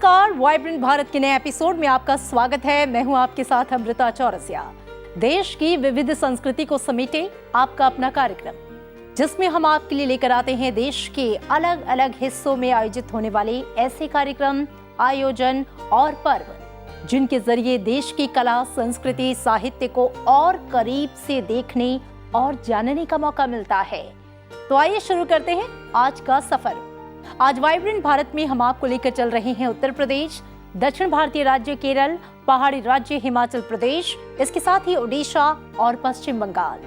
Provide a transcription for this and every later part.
नमस्कार, वाइब्रेंट भारत के नए एपिसोड में आपका स्वागत है। मैं हूं आपके साथ अमृता चौरसिया। देश की विविध संस्कृति को समेटे आपका अपना कार्यक्रम, जिसमें हम आपके लिए लेकर आते हैं देश के अलग अलग हिस्सों में आयोजित होने वाले ऐसे कार्यक्रम, आयोजन और पर्व जिनके जरिए देश की कला, संस्कृति, साहित्य को और करीब से देखने और जानने का मौका मिलता है। तो आइए शुरू करते हैं आज का सफर। आज वाइब्रेंट भारत में हम आपको लेकर चल रहे हैं उत्तर प्रदेश, दक्षिण भारतीय राज्य केरल, पहाड़ी राज्य हिमाचल प्रदेश, इसके साथ ही ओडिशा और पश्चिम बंगाल।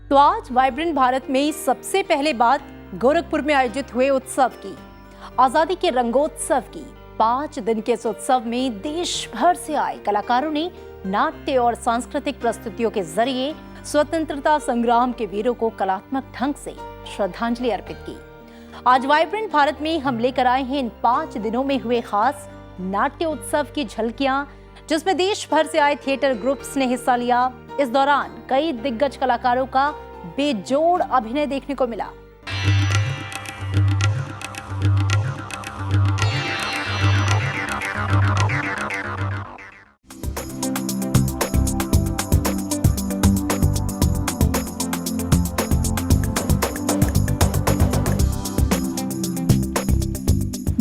तो आज वाइब्रेंट भारत में सबसे पहले बात गोरखपुर में आयोजित हुए उत्सव की, आजादी के रंगोत्सव की। 5 दिन के इस उत्सव में देश भर से आए कलाकारों ने नाट्य और सांस्कृतिक प्रस्तुतियों के जरिए स्वतंत्रता संग्राम के वीरों को कलात्मक ढंग से श्रद्धांजलि अर्पित की। आज वाइब्रेंट भारत में हम लेकर आए हैं इन 5 दिनों में हुए खास नाट्य उत्सव की झलकियां, जिसमें देश भर से आए थिएटर ग्रुप्स ने हिस्सा लिया। इस दौरान कई दिग्गज कलाकारों का बेजोड़ अभिनय देखने को मिला।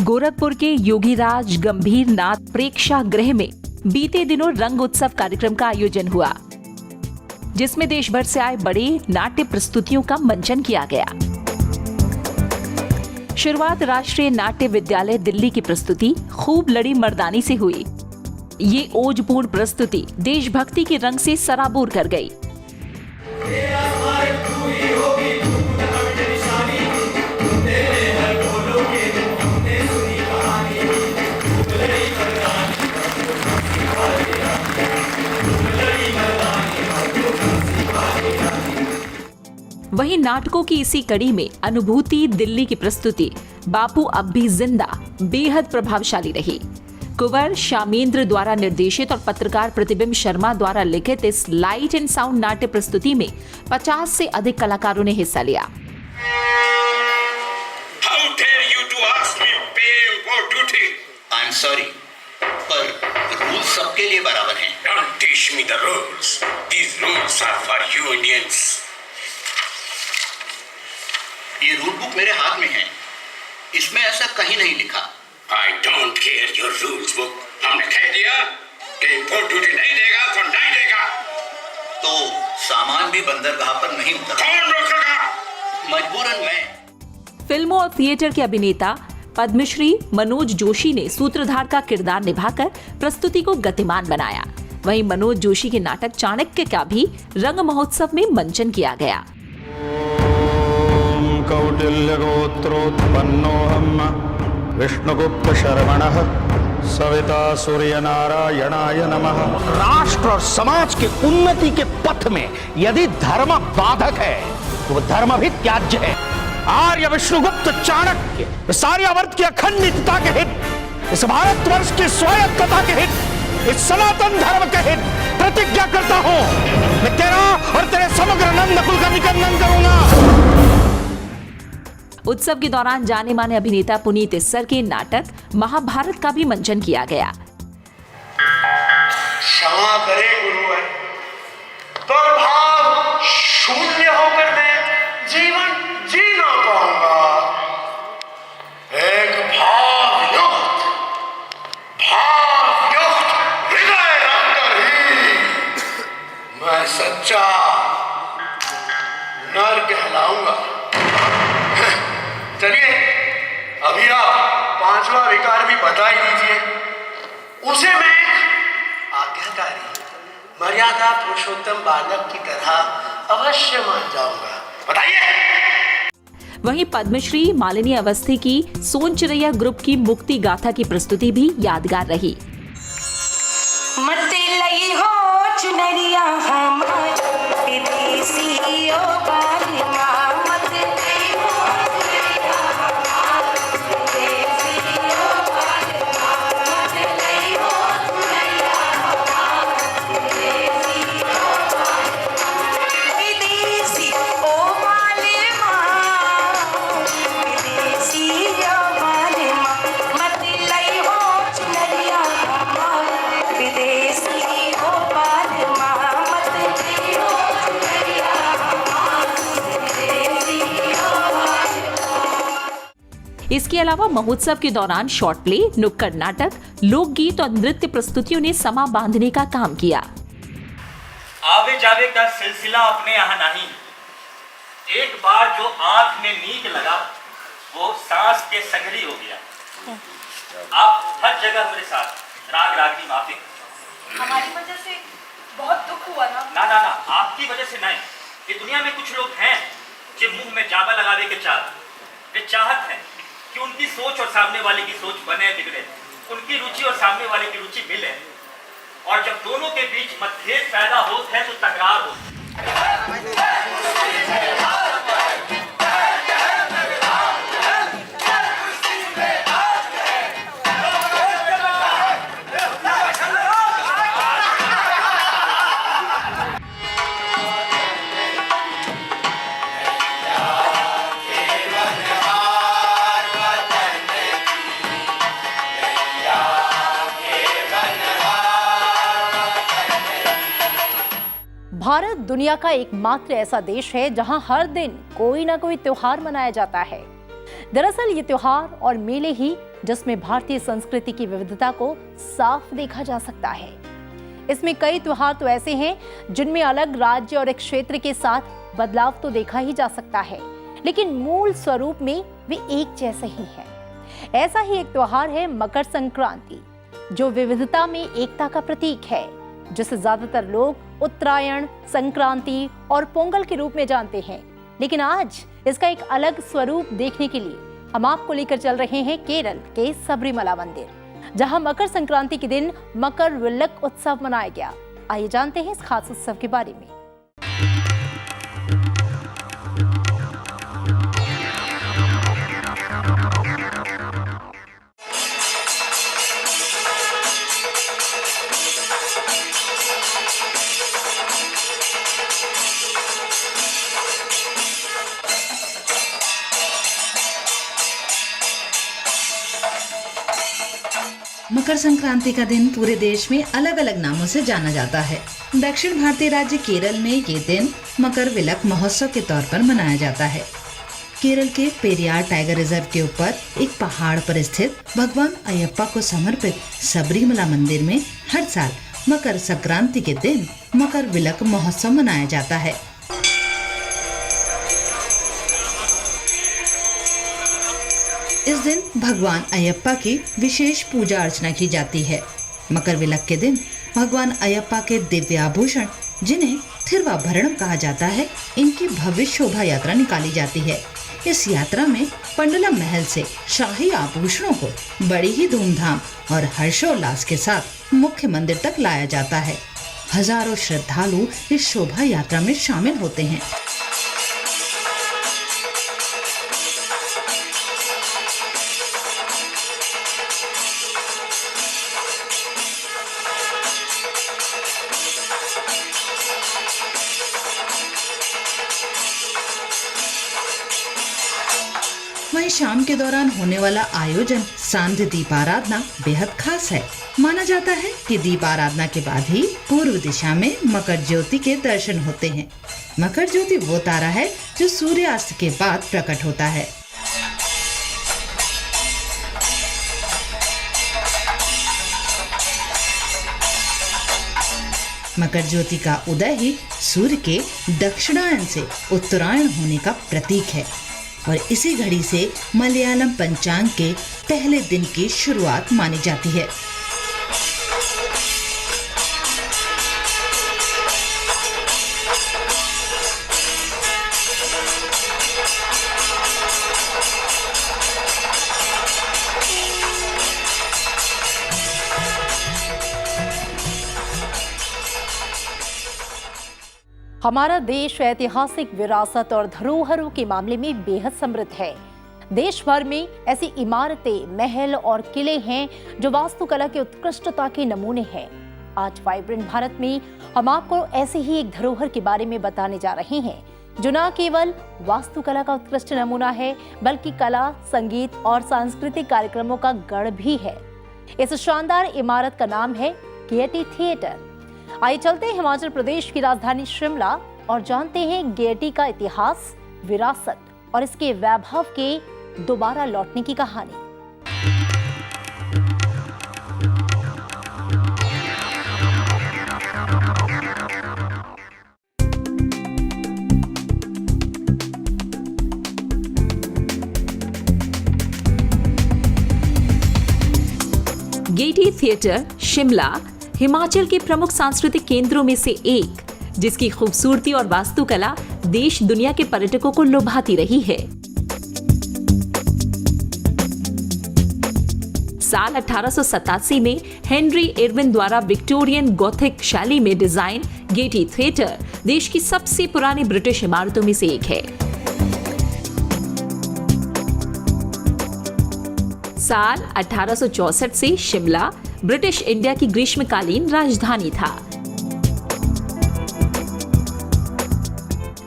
गोरखपुर के योगीराज गंभीर नाथ प्रेक्षागृह में बीते दिनों रंग उत्सव कार्यक्रम का आयोजन हुआ, जिसमें देश भर से आए बड़े नाट्य प्रस्तुतियों का मंचन किया गया। शुरुआत राष्ट्रीय नाट्य विद्यालय दिल्ली की प्रस्तुति खूब लड़ी मर्दानी से हुई। ये ओजपूर्ण प्रस्तुति देशभक्ति के रंग से सराबोर कर गई। वहीं नाटकों की इसी कड़ी में अनुभूति दिल्ली की प्रस्तुति बापू अब भी जिंदा बेहद प्रभावशाली रही। कुंवर शामेंद्र द्वारा निर्देशित और पत्रकार प्रतिबिंब शर्मा द्वारा लिखित इस लाइट एंड साउंड नाट्य प्रस्तुति में 50 से अधिक कलाकारों ने हिस्सा लिया। How dare you to ask me pay for duty? I'm sorry, पर रूल्स सबके लिए बराबर हैं। Don't teach me the rules. These rules are for you Indians. ये रूल बुक मेरे हाथ में है, इसमें ऐसा कहीं नहीं लिखा। I don't care your rules book. हमने कह दिया कि इम्पोर्ट ड्यूटी नहीं देगा तो नहीं देगा। तो सामान भी बंदरगाह पर नहीं उतरा। कौन रोकेगा? मजबूरन मैं। फिल्मों और थिएटर के अभिनेता पद्मश्री मनोज जोशी ने सूत्रधार का किरदार निभाकर प्रस्तुति को गतिमान बनाया। वहीं मनोज जोशी के नाटक चाणक्य का भी रंग महोत्सव में मंचन किया गया। कौटिल्यगोत्रोत्पन्नोऽहम् विष्णुगुप्त शर्मणः सविता सूर्यनारायणाय नमः। राष्ट्र और समाज के उन्नति के पथ में यदि धर्म बाधक है तो वह धर्म भी त्याज्य है। आर्य विष्णुगुप्त चाणक्य इस आर्यावर्त की अखंडितता के हित, इस भारतवर्ष की स्वायत्तता के हित, इस सनातन धर्म के हित प्रतिज्ञा करता हूं, मैं तेरा और तेरे समग्र नंद कुल का निकंदन करूंगा। उत्सव के दौरान जाने माने अभिनेता पुनीत इस्सर के नाटक महाभारत का भी मंचन किया गया। क्षमा करे गुरुवर, दुर्भाव शून्य होकर मैं जीवन जी ना पाऊंगा। एक भावयुक्त हृदय रखकर ही मैं सच्चा नर कहलाऊंगा। चलिए अभी आप 5वां विकार भी बता ही दीजिए, उसे मैं आज्ञाकारी मर्यादा पुरुषोत्तम बालक की तरह अवश्य मान जाऊंगा। बताइए। वहीं पद्मश्री मालिनी अवस्थी की सोनचिरैया ग्रुप की मुक्ति गाथा की प्रस्तुति भी यादगार रही। मते लई हो चुनरिया हमारी विदेशी ओ बालिमा, मते लई हो चुनरिया हमारी विदेशी ओ बालिमा, मते लई हो चुनरिया हमारी विदेशी ओ बालिमा, विदेशी ओ बालिमा। इसके अलावा महोत्सव के दौरान शॉर्ट प्ले, नुक्कड़ नाटक, लोकगीत और नृत्य प्रस्तुतियों ने समा बांधने का काम किया। आवे जावे का सिलसिला अपने यहाँ नहीं। एक बार जो आंख में नीक लगा वो सांस के संगरी हो गया। आप हर जगह मेरे साथ, राग रागनी माफी। हमारी वजह से बहुत दुख हुआ ना। ना ना ना, आपकी वजह से नहीं। ये दुनिया में कुछ लोग हैं जो मुंह में जावा लगावे के वे चाहत है कि उनकी सोच और सामने वाले की सोच बने बिगड़े, उनकी रुचि और सामने वाले की रुचि मिले, और जब दोनों के बीच मतभेद पैदा होते हैं तो तकरार होती है। भारत दुनिया का एकमात्र ऐसा देश है जहां हर दिन कोई ना कोई त्योहार मनाया जाता है। दरअसल ये त्योहार और मेले ही जिसमें भारतीय संस्कृति की विविधता को साफ देखा जा सकता है। इसमें कई त्योहार तो ऐसे हैं जिनमें अलग राज्य और एक क्षेत्र के साथ बदलाव तो देखा ही जा सकता है, लेकिन मूल स्वरूप में वे एक जैसे ही हैं। ऐसा ही एक त्योहार है मकर संक्रांति, जो विविधता में एकता का प्रतीक है, जिसे ज्यादातर लोग उत्तरायण, संक्रांति और पोंगल के रूप में जानते हैं। लेकिन आज इसका एक अलग स्वरूप देखने के लिए हम आपको लेकर चल रहे हैं केरल के सबरीमला मंदिर, जहां मकर संक्रांति के दिन मकर विलक उत्सव मनाया गया। आइए जानते हैं इस खास उत्सव के बारे में। मकर संक्रांति का दिन पूरे देश में अलग अलग नामों से जाना जाता है। दक्षिण भारतीय राज्य केरल में ये दिन मकर विलक महोत्सव के तौर पर मनाया जाता है। केरल के पेरियार टाइगर रिजर्व के ऊपर एक पहाड़ पर स्थित भगवान अयप्पा को समर्पित सबरीमला मंदिर में हर साल मकर संक्रांति के दिन मकर विलक महोत्सव मनाया जाता है। इस दिन भगवान अयप्पा की विशेष पूजा अर्चना की जाती है। मकर विलक के दिन भगवान अयप्पा के दिव्य आभूषण, जिन्हें थिरुवाभरणम कहा जाता है, इनकी भव्य शोभा यात्रा निकाली जाती है। इस यात्रा में पंडलम महल से शाही आभूषणों को बड़ी ही धूमधाम और हर्षोल्लास के साथ मुख्य मंदिर तक लाया जाता है। हजारों श्रद्धालु इस शोभा यात्रा में शामिल होते हैं। वहीं शाम के दौरान होने वाला आयोजन सांध्य दीपाराधना बेहद खास है। माना जाता है कि दीपाराधना के बाद ही पूर्व दिशा में मकर ज्योति के दर्शन होते हैं। मकर ज्योति वो तारा है जो सूर्यास्त के बाद प्रकट होता है। मकर ज्योति का उदय ही सूर्य के दक्षिणायन से उत्तरायण होने का प्रतीक है और इसी घड़ी से मलयालम पंचांग के पहले दिन की शुरुआत मानी जाती है। हमारा देश ऐतिहासिक विरासत और धरोहरों के मामले में बेहद समृद्ध है। देश भर में ऐसी इमारतें, महल और किले हैं जो वास्तुकला की उत्कृष्टता के नमूने हैं। आज वाइब्रेंट भारत में हम आपको ऐसे ही एक धरोहर के बारे में बताने जा रहे हैं जो न केवल वास्तुकला का उत्कृष्ट नमूना है, बल्कि कला, संगीत और सांस्कृतिक कार्यक्रमों का गढ़ भी है। इस शानदार इमारत का नाम है गेयटी थिएटर। आइए चलते हैं हिमाचल प्रदेश की राजधानी शिमला और जानते हैं गेयटी का इतिहास, विरासत और इसके वैभव के दोबारा लौटने की कहानी। गेटी थिएटर शिमला हिमाचल के प्रमुख सांस्कृतिक केंद्रों में से एक, जिसकी खूबसूरती और वास्तुकला देश दुनिया के पर्यटकों को लुभाती रही है। साल 1887 में हेनरी इरविन द्वारा विक्टोरियन गॉथिक शैली में डिजाइन गेटी थिएटर देश की सबसे पुरानी ब्रिटिश इमारतों में से एक है। साल 1864 से शिमला ब्रिटिश इंडिया की ग्रीष्मकालीन राजधानी था।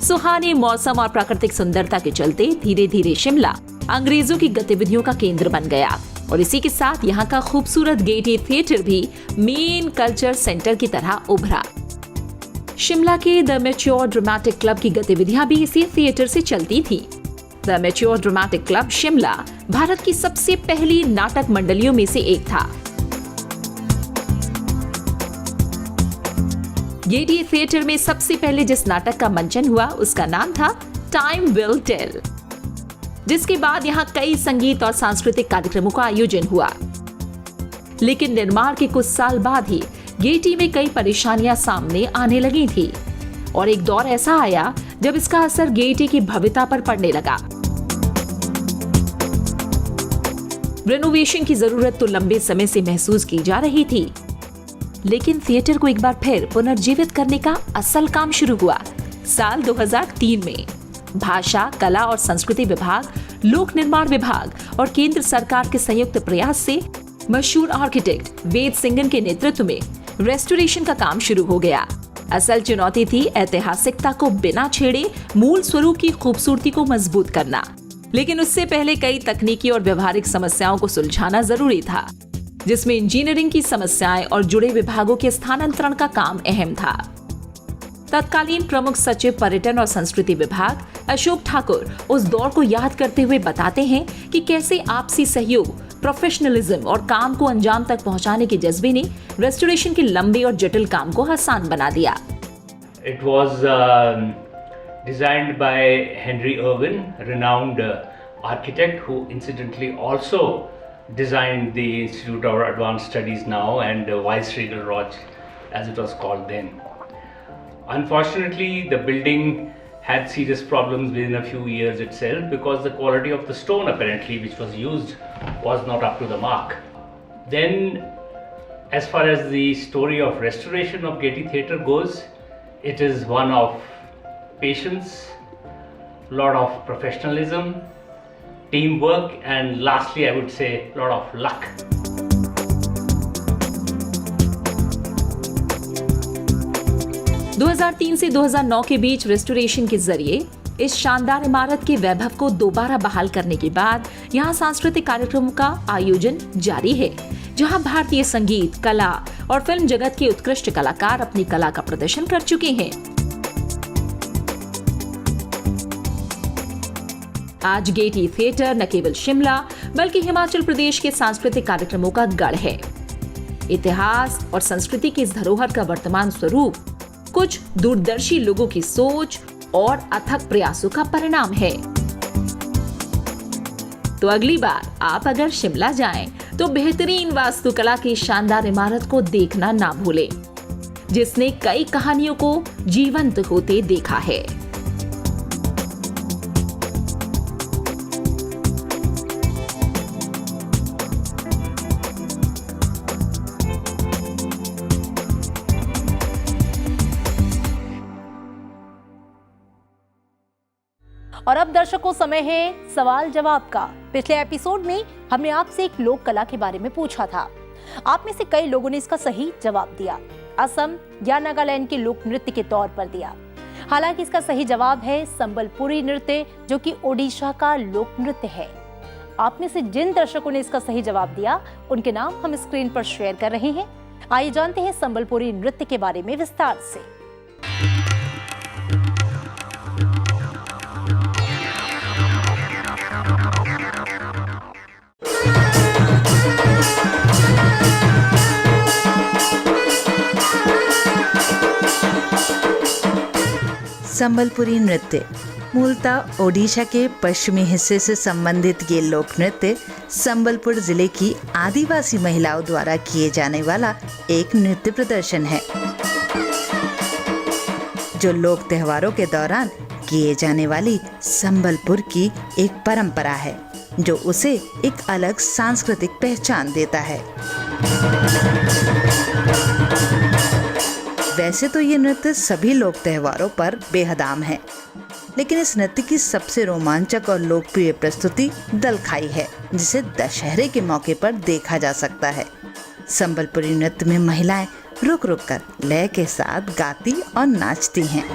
सुहाने मौसम और प्राकृतिक सुंदरता के चलते धीरे धीरे शिमला अंग्रेजों की गतिविधियों का केंद्र बन गया और इसी के साथ यहाँ का खूबसूरत गेटी थिएटर भी मेन कल्चर सेंटर की तरह उभरा। शिमला के द मैच्योर ड्रामेटिक क्लब की गतिविधियां भी इसी थिएटर से चलती थी। The mature dramatic club Shimla Bharat की सबसे पहली नाटक मंडलियों में से एक था। गेटी थिएटर में सबसे पहले जिस नाटक का मंचन हुआ उसका नाम था टाइम विल टेल, जिसके बाद यहाँ कई संगीत और सांस्कृतिक कार्यक्रमों का आयोजन हुआ। लेकिन निर्माण के कुछ साल बाद ही गेटी में कई परेशानियां सामने आने लगी थी और एक दौर ऐसा आया जब इसका असर गेटी की भव्यता पर पड़ने लगा। रेनोवेशन की जरूरत तो लंबे समय से महसूस की जा रही थी, लेकिन थिएटर को एक बार फिर पुनर्जीवित करने का असल काम शुरू हुआ साल 2003 में। भाषा, कला और संस्कृति विभाग, लोक निर्माण विभाग और केंद्र सरकार के संयुक्त प्रयास से मशहूर आर्किटेक्ट वेद सिंगन के नेतृत्व में रेस्टोरेशन का काम शुरू हो गया। असल चुनौती थी ऐतिहासिकता को बिना छेड़े मूल स्वरूप की खूबसूरती को मजबूत करना, लेकिन उससे पहले कई तकनीकी और व्यवहारिक समस्याओं को सुलझाना जरूरी था, जिसमें इंजीनियरिंग की समस्याएं और जुड़े विभागों के स्थानांतरण का काम अहम था। तत्कालीन प्रमुख सचिव पर्यटन और संस्कृति विभाग अशोक ठाकुर उस दौर को याद करते हुए बताते हैं कि कैसे आपसी सहयोग, प्रोफेशनलिज्म और काम को अंजाम तक पहुंचाने के जज्बे ने रेस्टोरेशन के लंबे और जटिल काम को आसान बना दिया। It was designed by Henry Irwin, renowned architect who incidentally also designed the Institute of Advanced Studies now and Viceregal Lodge as it was called then. Unfortunately, the building had serious problems within a few years itself because the quality of the stone apparently which was used was not up to the mark. Then, as far as the story of restoration of Getty Theatre goes, it is one of patience, lot of professionalism, teamwork, and lastly I would say lot of luck. (2003 से 2009 के बीच restoration के जरिए इस शानदार इमारत के वैभव को दोबारा बहाल करने के बाद यहाँ सांस्कृतिक कार्यक्रमों का आयोजन जारी है, जहाँ भारतीय संगीत, कला और फिल्म जगत के उत्कृष्ट कलाकार अपनी कला का प्रदर्शन कर चुके हैं। आज गेटी थिएटर न केवल शिमला बल्कि हिमाचल प्रदेश के सांस्कृतिक कार्यक्रमों का गढ़ है। इतिहास और संस्कृति की इस धरोहर का वर्तमान स्वरूप कुछ दूरदर्शी लोगों की सोच और अथक प्रयासों का परिणाम है। तो अगली बार आप अगर शिमला जाएं, तो बेहतरीन वास्तुकला की शानदार इमारत को देखना ना भूलें, जिसने कई कहानियों को जीवंत होते देखा है। और अब दर्शकों समय है सवाल जवाब का। पिछले एपिसोड में हमने आपसे एक लोक कला के बारे में पूछा था। आप में से कई लोगों ने इसका सही जवाब दिया। असम या नागालैंड के लोक नृत्य के तौर पर दिया। हालांकि इसका सही जवाब है संबलपुरी नृत्य, जो कि ओडिशा का लोक नृत्य है। आप में से जिन दर्शकों ने इसका सही जवाब दिया, उनके नाम हम स्क्रीन पर शेयर कर रहे हैं। आइए जानते हैं संबलपुरी नृत्य के बारे में विस्तार से। संबलपुरी नृत्य मूलतः ओडिशा के पश्चिमी हिस्से से संबंधित ये लोक नृत्य संबलपुर जिले की आदिवासी महिलाओं द्वारा किए जाने वाला एक नृत्य प्रदर्शन है, जो लोक त्योहारों के दौरान किए जाने वाली संबलपुर की एक परंपरा है, जो उसे एक अलग सांस्कृतिक पहचान देता है। वैसे तो ये नृत्य सभी लोक त्योहारों पर बेहद आम है, लेकिन इस नृत्य की सबसे रोमांचक और लोकप्रिय प्रस्तुति दलखाई है, जिसे दशहरे के मौके पर देखा जा सकता है। संबलपुरी नृत्य में महिलाएं रुक रुक कर लय के साथ गाती और नाचती हैं।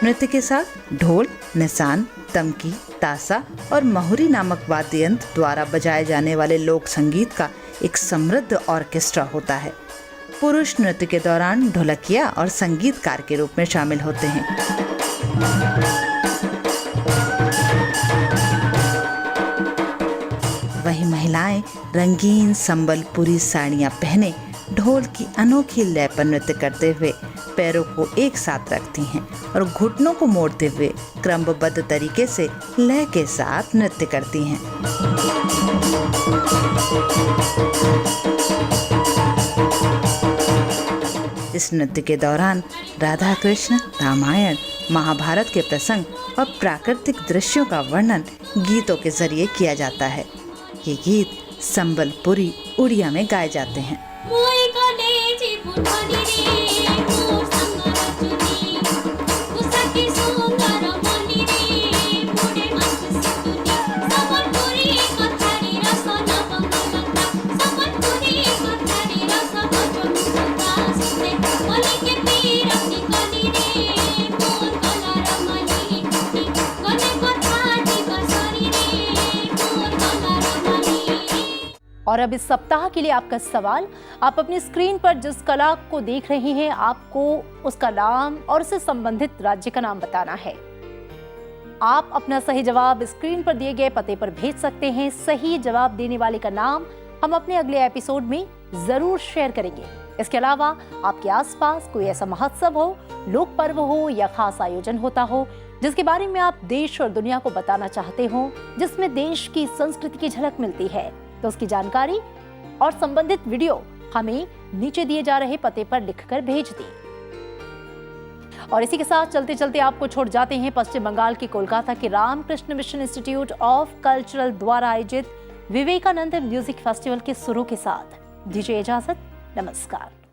नृत्य के साथ ढोल, निशान, तमकी, तासा और महुरी नामक वाद्य यंत्र द्वारा बजाए जाने वाले लोक संगीत का एक समृद्ध ऑर्केस्ट्रा होता है। पुरुष नृत्य के दौरान ढोलकिया और संगीतकार के रूप में शामिल होते हैं। वहीं महिलाएं रंगीन संबलपुरी साड़ियां पहने ढोल की अनोखी लय पर नृत्य करते हुए पैरों को एक साथ रखती हैं और घुटनों को मोड़ते हुए क्रमबद्ध तरीके से लय के साथ नृत्य करती हैं। इस नृत्य के दौरान राधा कृष्ण, रामायण, महाभारत के प्रसंग और प्राकृतिक दृश्यों का वर्णन गीतों के जरिए किया जाता है। ये गीत संबलपुरी उड़िया में गाए जाते हैं। और अब इस सप्ताह के लिए आपका सवाल, आप अपनी स्क्रीन पर जिस कला को देख रहे हैं, आपको उसका नाम और उससे संबंधित राज्य का नाम बताना है। आप अपना सही जवाब स्क्रीन पर दिए गए पते पर भेज सकते हैं। सही जवाब देने वाले का नाम हम अपने अगले एपिसोड में जरूर शेयर करेंगे। इसके अलावा आपके आसपास कोई ऐसा महोत्सव हो, लोक पर्व हो या खास आयोजन होता हो जिसके बारे में आप देश और दुनिया को बताना चाहते हो, जिसमें देश की संस्कृति की झलक मिलती है, तो उसकी जानकारी और संबंधित वीडियो हमें नीचे दिए जा रहे पते पर लिखकर भेज दें। और इसी के साथ चलते चलते आपको छोड़ जाते हैं पश्चिम बंगाल के कोलकाता के Ramakrishna Mission Institute of cultural द्वारा आयोजित विवेकानंद म्यूजिक फेस्टिवल के सुरों के साथ। दीजिए इजाजत, नमस्कार।